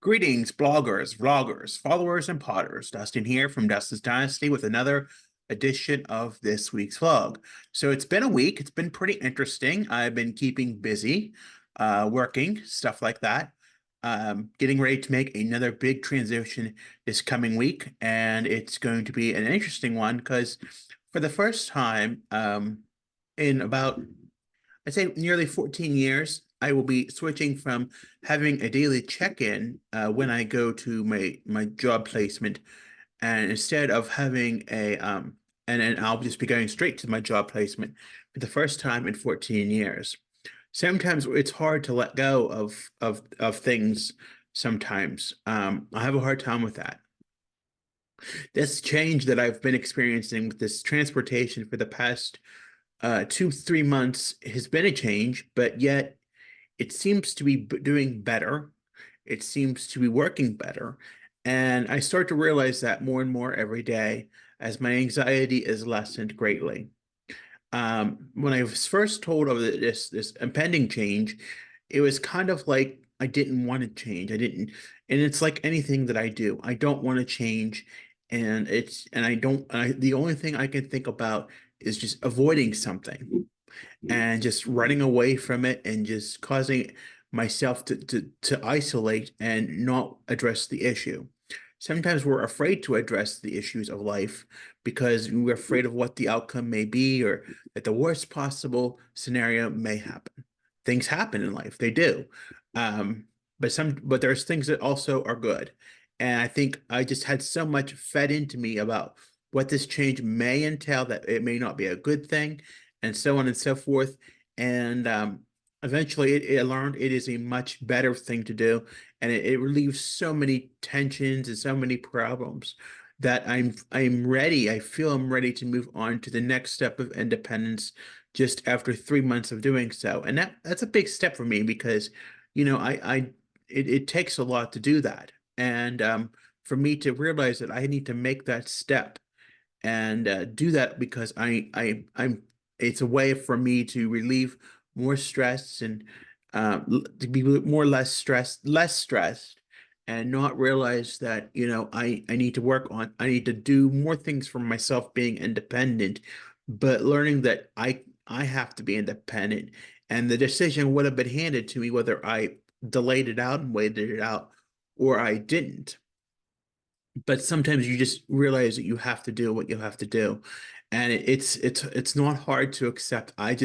Greetings, bloggers, vloggers, followers, and potters. Dustin here from Dustin's Dynasty with another edition of this week's vlog. So it's been a week. It's been pretty interesting. I've been keeping busy, working, stuff like that. Getting ready to make another big transition this coming week, and it's going to be an interesting one because for the first time in about I'd say nearly 14 years, I will be switching from having a daily check-in when I go to my job placement, and instead of having and then I'll just be going straight to my job placement for the first time in 14 years. Sometimes it's hard to let go of things. Sometimes I have a hard time with that. This change that I've been experiencing with this transportation for the past 2, 3 months has been a change, but yet it seems to be doing better. It seems to be working better. And I start to realize that more and more every day as my anxiety is lessened greatly. When I was first told of this impending change, it was kind of like I didn't want to change. I didn't, and it's like anything that I do. I don't want to change, and I don't. The only thing I can think about is just avoiding something and just running away from it and just causing myself to isolate and not address the issue. Sometimes we're afraid to address the issues of life because we're afraid of what the outcome may be or that the worst possible scenario may happen. Things happen in life, they do. But there's things that also are good. And I think I just had so much fed into me about what this change may entail, that it may not be a good thing, and so on and so forth. And eventually it learned it is a much better thing to do, and it relieves so many tensions and so many problems that I'm ready. I feel I'm ready to move on to the next step of independence just after 3 months of doing so. And that's a big step for me because, it takes a lot to do that. And for me to realize that I need to make that step and do that because I'm it's a way for me to relieve more stress and to be more less stressed, and not realize that I need to work on I need to do more things for myself being independent, but learning that I have to be independent, and the decision would have been handed to me whether I delayed it out and waited it out or I didn't. But sometimes you just realize that you have to do what you have to do, and it's not hard to accept. I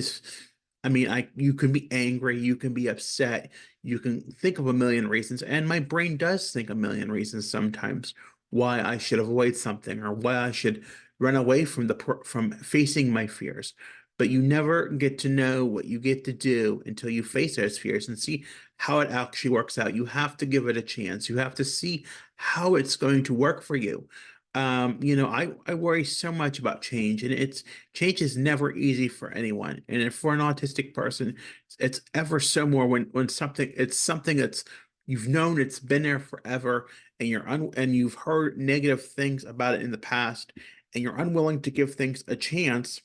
mean, I you can be angry, you can be upset, you can think of a million reasons, and my brain does think a million reasons sometimes why I should avoid something or why I should run away from from facing my fears. But you never get to know what you get to do until you face those fears and see how it actually works out. You have to give it a chance. You have to see how it's going to work for you. I worry so much about change, and change is never easy for anyone. And if for an autistic person, it's ever so more when it's something that's you've known, it's been there forever, and and you've heard negative things about it in the past, and you're unwilling to give things a chance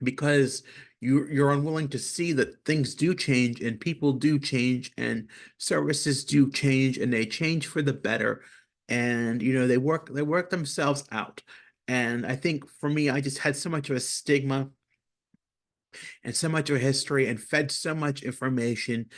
because you're unwilling to see that things do change and people do change and services do change, and they change for the better, and they work themselves out. And I think for me, I just had so much of a stigma and so much of a history and fed so much information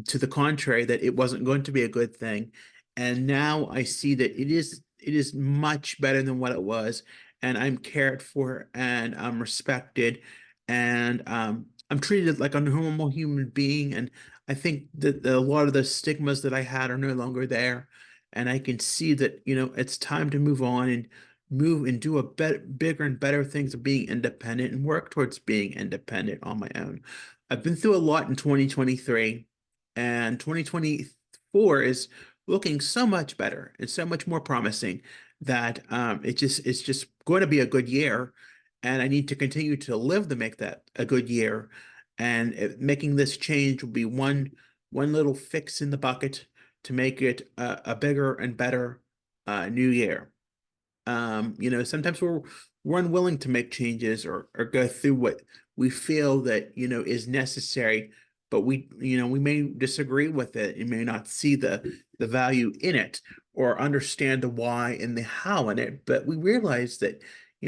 to the contrary that it wasn't going to be a good thing. And now I see that it is much better than what it was, and I'm cared for and I'm respected, and I'm treated like a normal human being. And I think that a lot of the stigmas that I had are no longer there, and I can see that it's time to move on and move and do a bigger and better things of being independent and work towards being independent on my own. I've been through a lot in 2023, and 2024 is looking so much better and so much more promising that it's just going to be a good year, and I need to continue to live to make that a good year. And making this change will be one little fix in the bucket to make it a bigger and better new year. Sometimes we're unwilling to make changes or go through what we feel that is necessary but we may disagree with it. You may not see the value in it or understand the why and the how in it, but we realize that,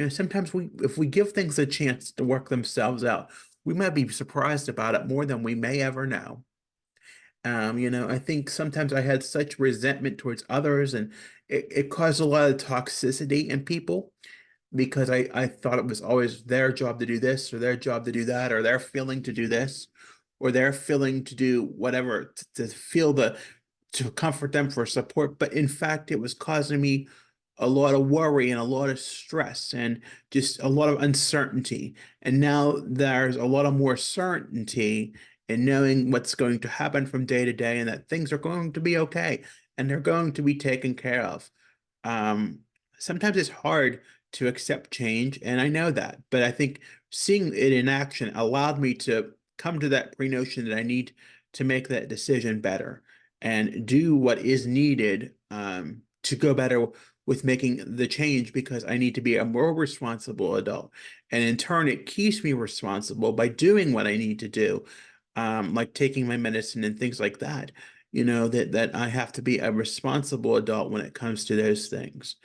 sometimes if we give things a chance to work themselves out, we might be surprised about it more than we may ever know. I think sometimes I had such resentment towards others, and it caused a lot of toxicity in people because I thought it was always their job to do this or their job to do that, or their feeling to do this or their feeling to do whatever to feel to comfort them for support. But in fact, it was causing me a lot of worry and a lot of stress and just a lot of uncertainty. And now there's a lot of more certainty in knowing what's going to happen from day to day and that things are going to be okay and they're going to be taken care of. Um, Sometimes it's hard to accept change, and I know that, but I think seeing it in action allowed me to come to that pre-notion that I need to make that decision better and do what is needed to go better with making the change because I need to be a more responsible adult. And in turn, it keeps me responsible by doing what I need to do, like taking my medicine and things like that. That I have to be a responsible adult when it comes to those things.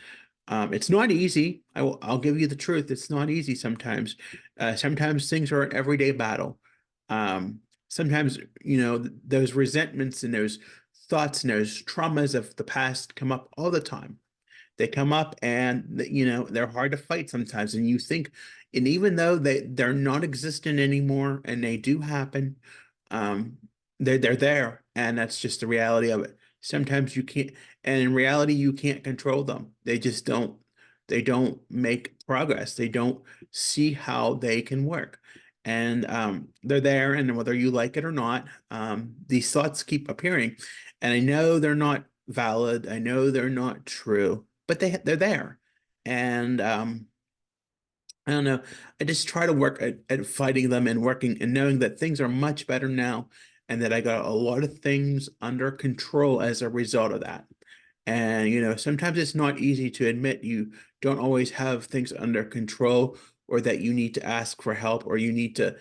It's not easy. I'll give you the truth. It's not easy sometimes. Sometimes things are an everyday battle. Sometimes, those resentments and those thoughts and those traumas of the past come up all the time. They come up and they're hard to fight sometimes. And you think, and even though they're not existent anymore and they do happen, um, they're there, and that's just the reality of it. Sometimes you can't, and in reality, you can't control them. They don't make progress. They don't see how they can work. And they're there, and whether you like it or not, these thoughts keep appearing. And I know they're not valid. I know they're not true, but they're there. And I don't know. I just try to work at fighting them and working and knowing that things are much better now and that I got a lot of things under control as a result of that. And, sometimes it's not easy to admit you don't always have things under control or that you need to ask for help or you need to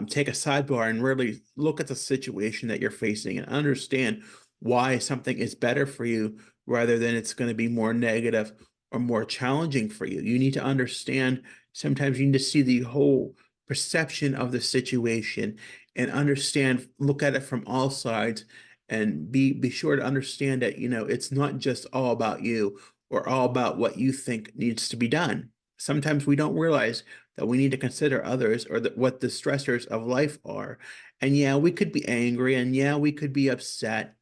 take a sidebar and really look at the situation that you're facing and understand why something is better for you rather than it's going to be more negative or more challenging for you. You need to understand. Sometimes you need to see the whole perception of the situation and understand, look at it from all sides and be sure to understand that, it's not just all about you or all about what you think needs to be done. Sometimes we don't realize that we need to consider others or what the stressors of life are. And yeah, we could be angry and yeah, we could be upset,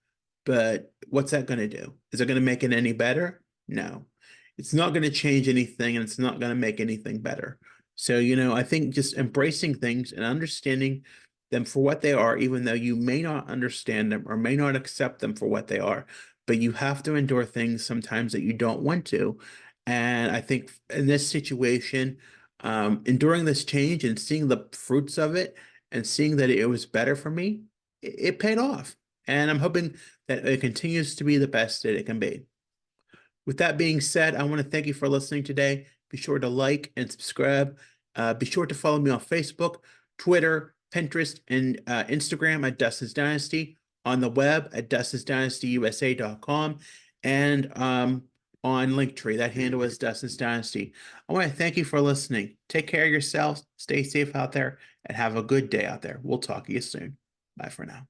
but what's that going to do? Is it going to make it any better? No. It's not going to change anything and it's not going to make anything better. So, I think just embracing things and understanding them for what they are, even though you may not understand them or may not accept them for what they are, but you have to endure things sometimes that you don't want to. And I think in this situation, enduring this change and seeing the fruits of it and seeing that it was better for me, it paid off. And I'm hoping that it continues to be the best that it can be. With that being said, I want to thank you for listening today. Be sure to like and subscribe. Be sure to follow me on Facebook, Twitter, Pinterest, and Instagram at Dustin's Dynasty, on the web at dustinsdynastyusa.com, and on Linktree. That handle is Dustin's Dynasty. I want to thank you for listening. Take care of yourselves, stay safe out there, and have a good day out there. We'll talk to you soon. Bye for now.